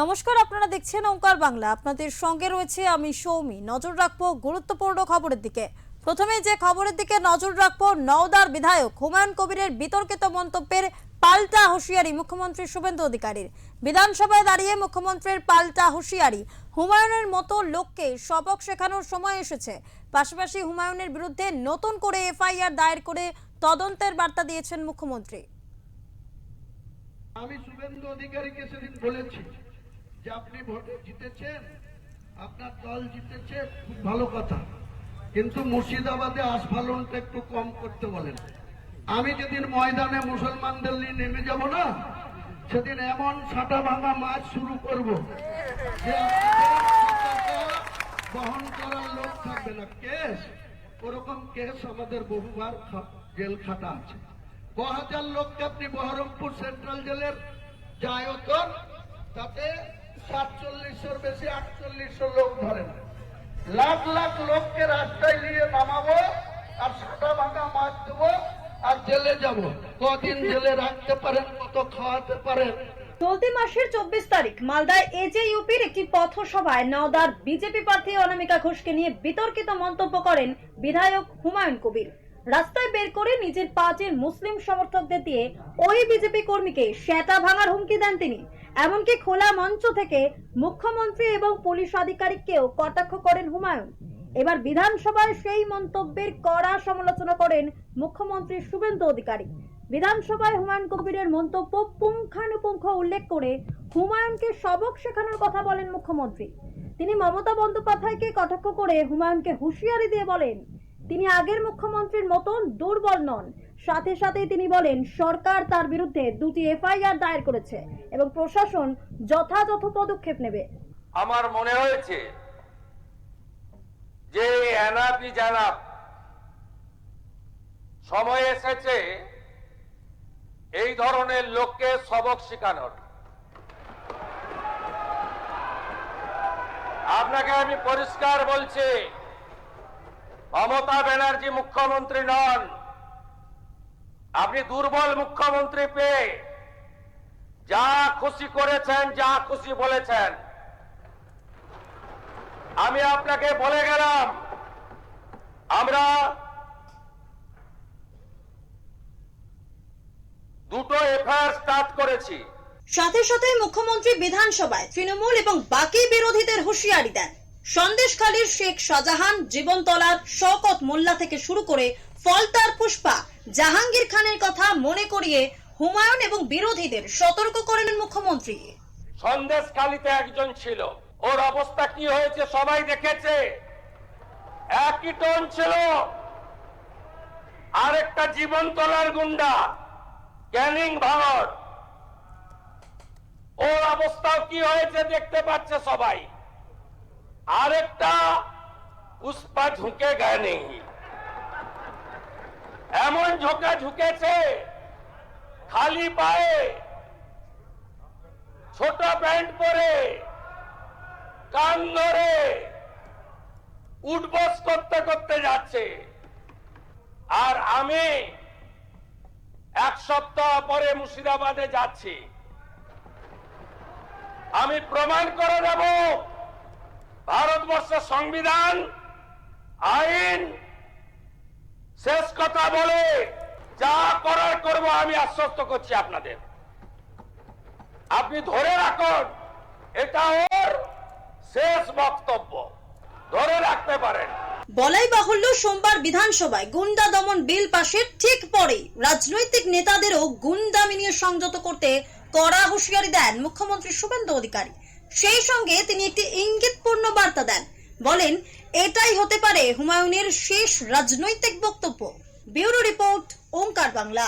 নমস্কার, আপনারা দেখছেন ওঙ্কার বাংলা। আপনাদের সঙ্গে রয়েছে আমি সৌমি। নজর রাখবো গুরুত্বপূর্ণ খবরের দিকে। প্রথমে যে খবরের দিকে নজর রাখবো, নওদার বিধায়ক হুমায়ুন কবিরের বিতর্কিত মন্তব্যের পাল্টা হুঁশিয়ারি মুখ্যমন্ত্রী শুভেন্দু অধিকারীর। বিধানসভায় দাঁড়িয়ে মুখ্যমন্ত্রীর পাল্টা হুঁশিয়ারি, হুমায়ুনের মতো লোককে সবক শেখানোর সময় এসেছে। পাশাপাশি হুমায়ুনের বিরুদ্ধে নতুন করে এফআইআর দায়ের করে তদন্তের বার্তা দিয়েছেন মুখ্যমন্ত্রী। আমি শুভেন্দু অধিকারীকে সেদিন বলেছি যে আপনি ভোটে জিতেছেন, আপনার দল জিতেছে, খুব ভালো কথা, কিন্তু মুর্শিদাবাদে আস্ফালনটা একটু কম করতে বলেন। আমি যেদিন ময়দানে মুসলমানদের নিয়ে নেমে যাব না, সেদিন এমন ছাটা ভাঙা মাছ শুরু করব যে বহন করার লোক থাকবে না। কেস ওরকম কেস আমাদের বহুবার জেল খাটা আছে। 5000 লোককে আপনি বহরমপুর সেন্ট্রাল জেলের যে আয়তন, তাতে 4700 বেশি 4800 লোক ধরেন। লাখ লাখ লোককে রাস্তায় নিয়ে নামাবো আর সাদা ভাঙা মাছ দেবো আর জেলে যাব। কদিন জেলে রাখতে পারেন, কত খাওয়াতে পারেন। চলতি মাসের 24 তারিখ মালদায় এজেইউপির একটি পথসভায় নওদার বিজেপি প্রার্থী অনামিকা ঘোষকে নিয়ে বিতর্কিত মন্তব্য করেন বিধায়ক হুমায়ুন কবির। রাস্তায় বের করে নিজের পার্টির মুসলিম সমর্থকদের দিয়ে ওই বিজেপি কর্মীকে সেটা ভাঙার হুমকি দেন তিনি। এমনকি খোলা মঞ্চ থেকে মুখ্যমন্ত্রী এবং পুলিশ আধিকারিককেও কটাক্ষ করেন হুমায়ুন। এবার বিধানসভায় সেই মন্তব্যের কড়া সমালোচনা করেন মুখ্যমন্ত্রী শুভেন্দু অধিকারী। বিধানসভায় হুমায়ুন কবিরের মন্তব্য পুঙ্খানুপুঙ্খ উল্লেখ করে হুমায়ুনকে সবক শেখানোর কথা বলেন মুখ্যমন্ত্রী। তিনি মমতা বন্দ্যোপাধ্যায়কে কটাক্ষ করে হুমায়ুনকে হুঁশিয়ারি দিয়ে বলেন তিনি আগের মুখ্যমন্ত্রীর মতন দুর্বল নন। সাথে সাথে তিনি বলেন সরকার তার বিরুদ্ধে 2টি এফআইআর দায়ের করেছে এবং প্রশাসন যথাযথ পদক্ষেপ নেবে। আমার মনে হয়েছে যে এনাফি জানাব, সময় এসেছে এই ধরনের লোককে সবক শেখানোর। আপনাকে আমি পরিষ্কার বলছি, মমতা ব্যানার্জি মুখ্যমন্ত্রী নন। আপনি দুর্বল মুখ্যমন্ত্রী পেয়ে যা খুশি করেছেন, যা খুশি বলেছেন। আমি আপনাকে বলে গেলাম, আমরা 2টো এফআইআর স্টার্ট করেছি। সাথে সাথে মুখ্যমন্ত্রী বিধানসভায় তৃণমূল এবং বাকি বিরোধীদের হুঁশিয়ারি দেন। সন্দেশখালীর শেখ শাহজাহান, জীবনতলার শওকত মোল্লা থেকে শুরু করে ফলতার পুষ্পা, জাহাঙ্গীর খানের কথা মনে করিয়ে হুমায়ুন এবং বিরোধীদের সতর্ক করেন মুখ্যমন্ত্রী। সন্দেশখালীতে একজন ছিল, ওর অবস্থা কি হয়েছে সবাই দেখেছে। একই টোন ছিল। আরেকটা জীবনতলার গুন্ডা ক্যানিং ভাঙর, ওর অবস্থাও কি হয়েছে দেখতে পাচ্ছে সবাই। আরেকটা পুষ্পা ঝুঁকে গেনি, এমন ঝোঁকা ঝুঁকেছে খালি পায়ে, ছোট প্যান্ট পরে, কান ধরে উঠবস করতে করতে যাচ্ছে। আর আমি 1 সপ্তাহ পরে মুর্শিদাবাদে যাচ্ছি। আমি প্রমাণ করে দেব ভারতবর্ষের সংবিধান, আইন শেষ কথা বলে যা করার করব। আমি আশ্বস্ত করছি আপনাদের, আপনি ধরে রাখুন, এটা ওর শেষ বক্তব্য, ধরে রাখতে পারেন। বলাই বাহুল্য, সোমবার বিধানসভায় গুন্ডা দমন বিল পাশের ঠিক পরে রাজনৈতিক নেতাদেরও গুন্ডামি নিয়ে সংযত করতে কড়া হুঁশিয়ারি দেন মুখ্যমন্ত্রী শুভেন্দু অধিকারী। সেই সঙ্গে তিনি একটি ইঙ্গিতপূর্ণ বার্তা দেন, বলেন এটাই হতে পারে হুমায়ুনের শেষ রাজনৈতিক বক্তব্য। ব্যুরো রিপোর্ট, ওঙ্কার বাংলা।